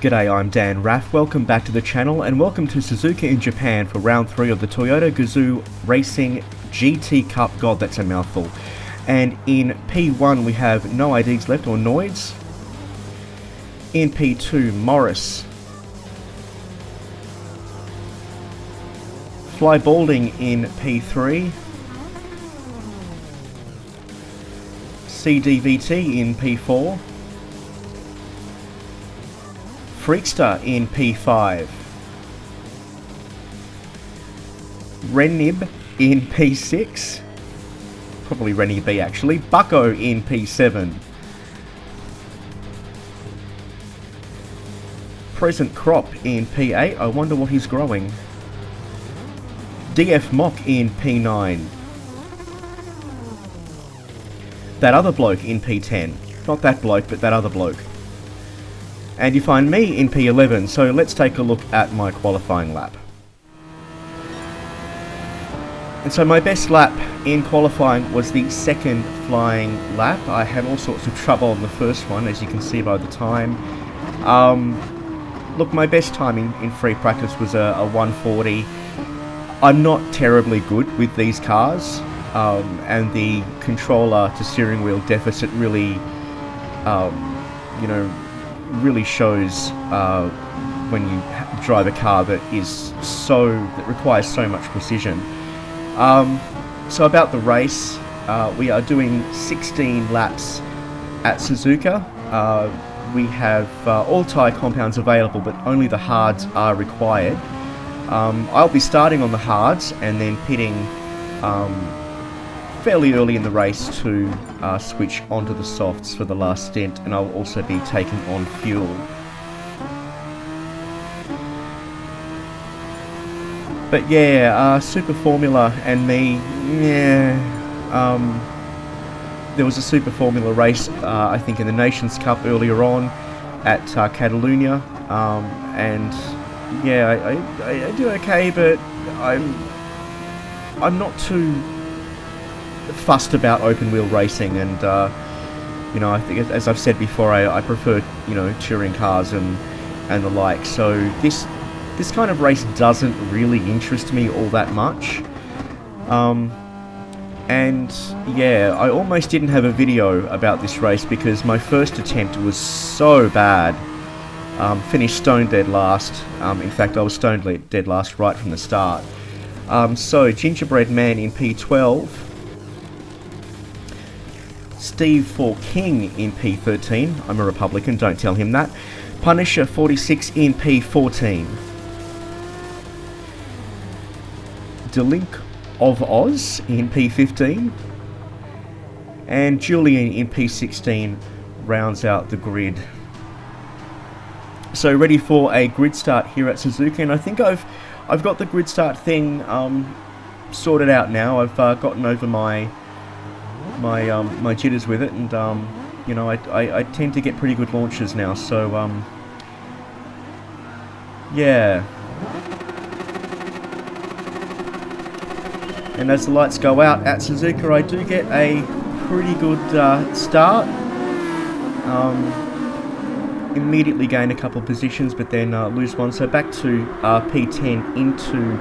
G'day, I'm Dan Raff. Welcome back to the channel and welcome to Suzuka in Japan for round 3 of the Toyota Gazoo Racing GT Cup. God, that's a mouthful. And in P1 we have no IDs left or Noids. In P2, Morris. Fly Balding in P3. CDVT in P4. Freakster in P5, Renib in P6, probably Rennie B actually, Bucko in P7, Present Crop in P8, I wonder what he's growing, DF Mock in P9, that other bloke in P10, not that bloke but that other bloke. And you find me in P11, so let's take a look at my qualifying lap. And so my best lap in qualifying was the second flying lap. I had all sorts of trouble on the first one, as you can see by the time. Look, my best time in free practice was a 140. I'm not terribly good with these cars, and the controller to steering wheel deficit really, really shows when you drive a car that requires so much precision. So about the race, we are doing 16 laps at Suzuka. We have all tyre compounds available, but only the hards are required. I'll be starting on the hards and then pitting fairly early in the race to switch onto the softs for the last stint, and I'll also be taking on fuel. But yeah, Super Formula and me, yeah, there was a Super Formula race, I think in the Nations Cup earlier on at Catalunya, and yeah, I do okay, but I'm not too fussed about open wheel racing, and I think, as I've said before, I prefer touring cars and the like. So this kind of race doesn't really interest me all that much. And yeah, I almost didn't have a video about this race because my first attempt was so bad. Finished stone dead last. In fact, I was stone dead last right from the start. So Gingerbread Man in P12. Steve for King in P13. I'm a Republican, don't tell him that. Punisher 46 in P14. Delink of Oz in P15. And Julian in P16 rounds out the grid. So ready for a grid start here at Suzuka, and I think I've got the grid start thing sorted out now. I've gotten over my jitters with it, and I tend to get pretty good launches now, so yeah. And as the lights go out at Suzuka, I do get a pretty good start. Immediately gain a couple of positions, but then lose one, so back to P10 into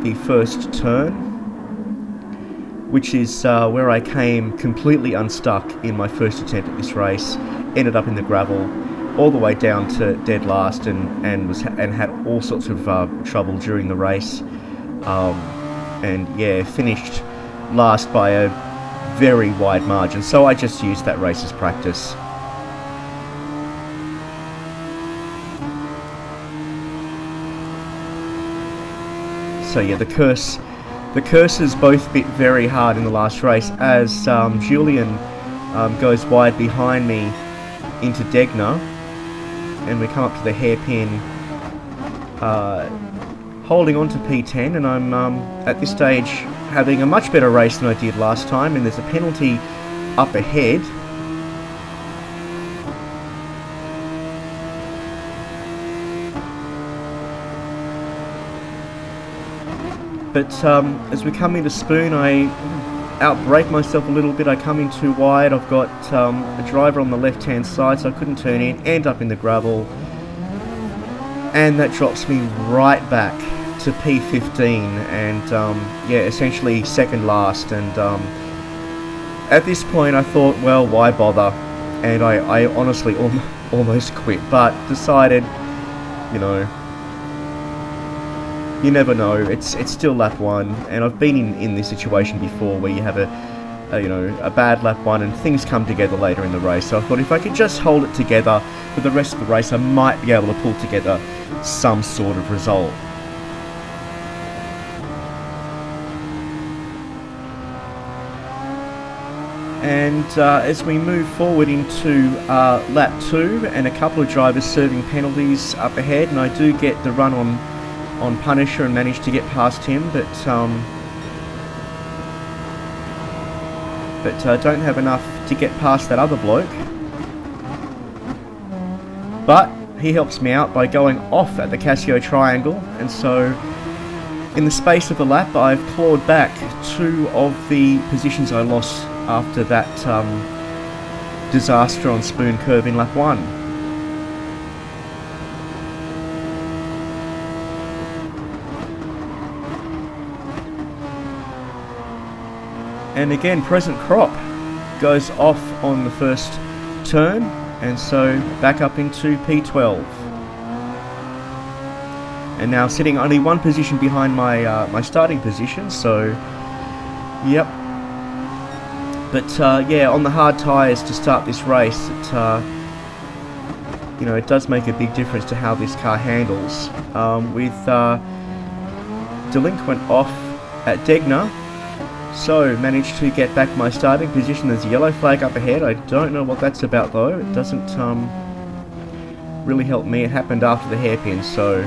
the first turn, which is where I came completely unstuck in my first attempt at this race. Ended up in the gravel, all the way down to dead last, and had all sorts of trouble during the race. And yeah, finished last by a very wide margin. So I just used that race as practice. So yeah, the curses both bit very hard in the last race as Julian goes wide behind me into Degner, and we come up to the hairpin, holding on to P10, and I'm at this stage having a much better race than I did last time, and there's a penalty up ahead. But as we come into Spoon, I outbrake myself a little bit. I come in too wide. I've got a driver on the left hand side, so I couldn't turn in, end up in the gravel, and that drops me right back to P15, and yeah, essentially second last. And at this point I thought, well, why bother? And I honestly almost quit, but decided, you know, you never know. It's still lap 1, and I've been in this situation before where you have a bad lap 1 and things come together later in the race. So I thought if I could just hold it together for the rest of the race, I might be able to pull together some sort of result. And as we move forward into lap 2, and a couple of drivers serving penalties up ahead, and I do get the run on Punisher and manage to get past him, but don't have enough to get past that other bloke. But he helps me out by going off at the Casio triangle, and so in the space of a lap I've clawed back 2 of the positions I lost after that disaster on Spoon Curve in lap 1. And again, Present Crop goes off on the first turn, and so back up into P12. And now sitting only 1 position behind my my starting position, so yep. But yeah, on the hard tyres to start this race, you know, it does make a big difference to how this car handles. With Delinquent off at Degner, so managed to get back my starting position. There's a yellow flag up ahead. I don't know what that's about though. It doesn't really help me. It happened after the hairpin, so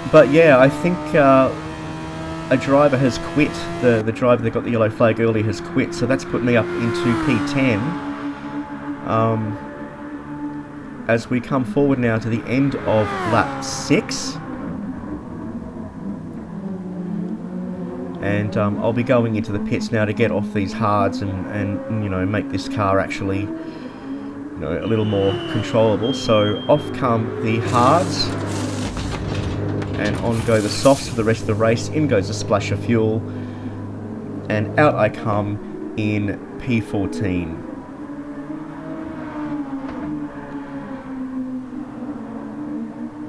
but yeah, I think a driver has quit. The driver that got the yellow flag earlier has quit, so that's put me up into P10. As we come forward now to the end of lap 6. And I'll be going into the pits now to get off these hards and you know, make this car actually, you know, a little more controllable. So off come the hards, and on go the softs for the rest of the race. In goes a splash of fuel, and out I come in P14.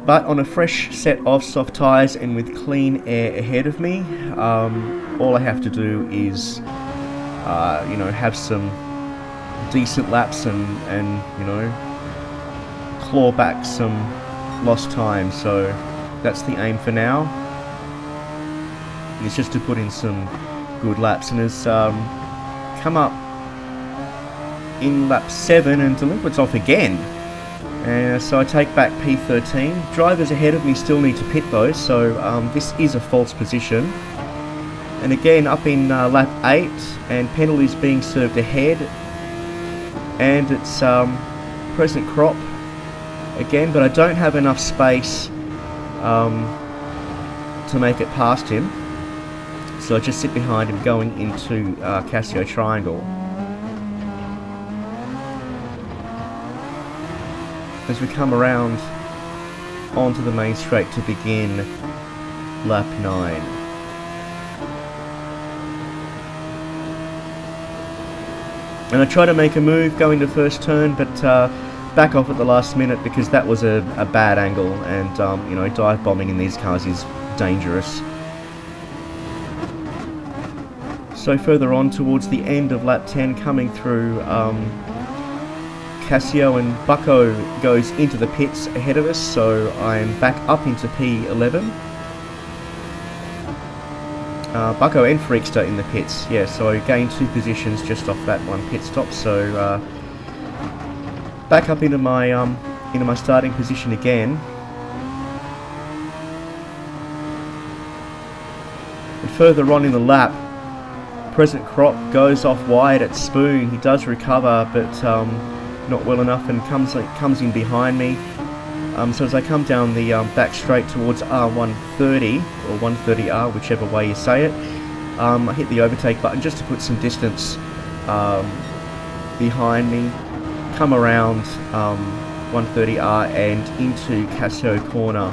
But on a fresh set of soft tyres and with clean air ahead of me, all I have to do is, you know, have some decent laps and you know, claw back some lost time. So that's the aim for now. It's just to put in some good laps, and has come up in lap 7, and Delinquent's off again. So I take back P13. Drivers ahead of me still need to pit though, so this is a false position. And again up in lap 8, and penalties being served ahead, and it's Present Crop again, but I don't have enough space to make it past him, so I just sit behind him going into Casio Triangle. As we come around onto the main straight to begin lap 9. And I try to make a move going to first turn, but back off at the last minute because that was a bad angle, and you know, dive bombing in these cars is dangerous. So further on towards the end of lap 10, coming through Casio, and Bucko goes into the pits ahead of us, so I'm back up into P11. Bucko and Freakster in the pits, yeah, so I gained 2 positions just off that one pit stop, so back up into my starting position again. And further on in the lap, Present Crop goes off wide at Spoon. He does recover, but not well enough, and comes in behind me. So as I come down the back straight towards R130 or 130R, whichever way you say it, I hit the overtake button just to put some distance behind me, come around 130R and into Casio corner.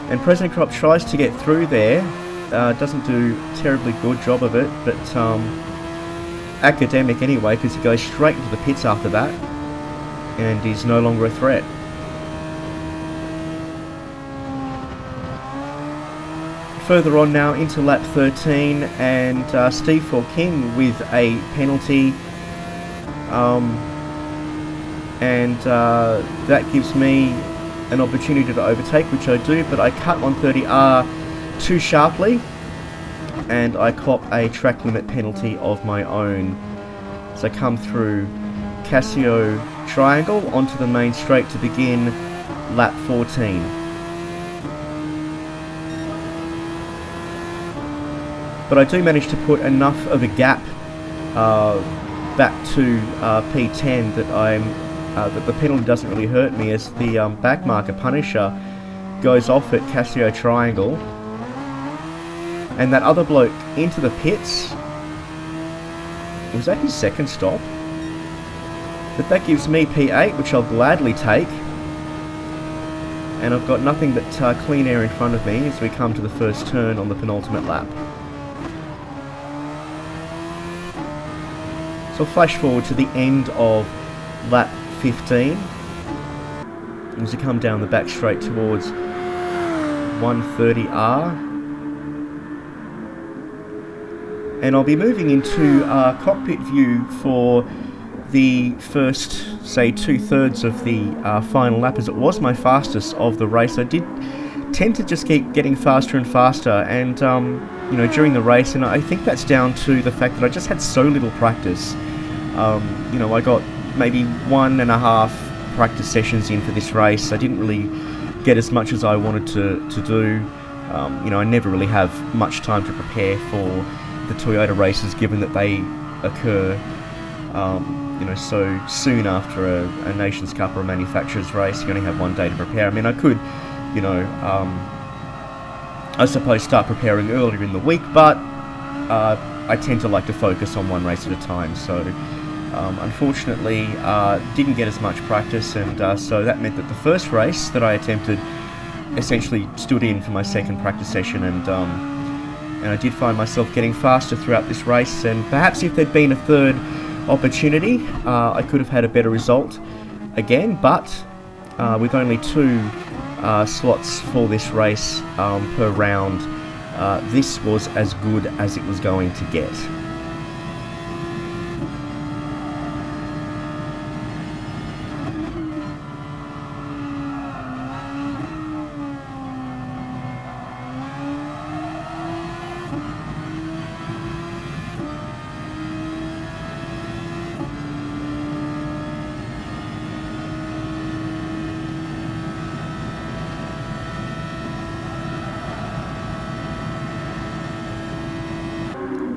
And President Crop tries to get through there, doesn't do a terribly good job of it, but academic anyway, because he goes straight into the pits after that and is no longer a threat. Further on now into lap 13, and Steve Forking with a penalty, and that gives me an opportunity to overtake, which I do, but I cut 130R too sharply and I cop a track limit penalty of my own. So I come through Casio Triangle onto the main straight to begin lap 14. But I do manage to put enough of a gap back to P10 that the penalty doesn't really hurt me, as the backmarker Punisher goes off at Casio Triangle, and that other bloke into the pits. Was that his second stop? But that gives me P8, which I'll gladly take, and I've got nothing but clean air in front of me as we come to the first turn on the penultimate lap. So I'll flash forward to the end of lap 15 as we come down the back straight towards 130R, and I'll be moving into cockpit view for the first, say, 2/3 of the final lap, as it was my fastest of the race. I did tend to just keep getting faster and faster, and you know, during the race, and I think that's down to the fact that I just had so little practice. You know, I got maybe 1.5 practice sessions in for this race. I didn't really get as much as I wanted to do. You know, I never really have much time to prepare for the Toyota races, given that they occur you know, so soon after a Nations Cup or a manufacturer's race. You only have one day to prepare. I mean, I could, you know, I suppose start preparing earlier in the week, but I tend to like to focus on one race at a time, so unfortunately didn't get as much practice, and so that meant that the first race that I attempted essentially stood in for my second practice session, and I did find myself getting faster throughout this race, and perhaps if there'd been a third opportunity I could have had a better result again, but with only 2 slots for this race per round, this was as good as it was going to get.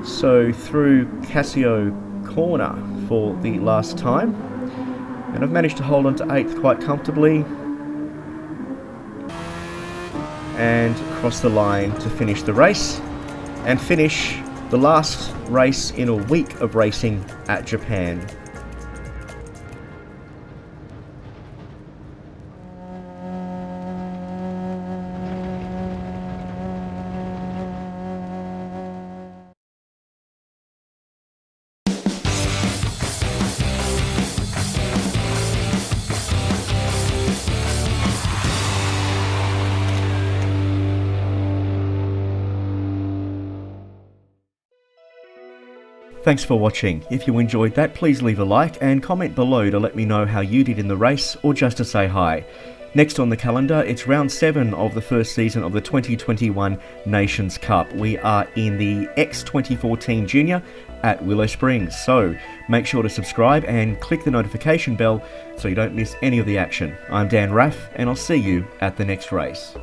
So through Casio corner for the last time, and I've managed to hold on to 8th quite comfortably and cross the line to finish the race and finish the last race in a week of racing at Japan. Thanks for watching. If you enjoyed that, please leave a like and comment below to let me know how you did in the race, or just to say hi. Next on the calendar, it's round 7 of the first season of the 2021 Nations Cup. We are in the X2014 Junior at Willow Springs, so make sure to subscribe and click the notification bell so you don't miss any of the action. I'm Dan Raff, and I'll see you at the next race.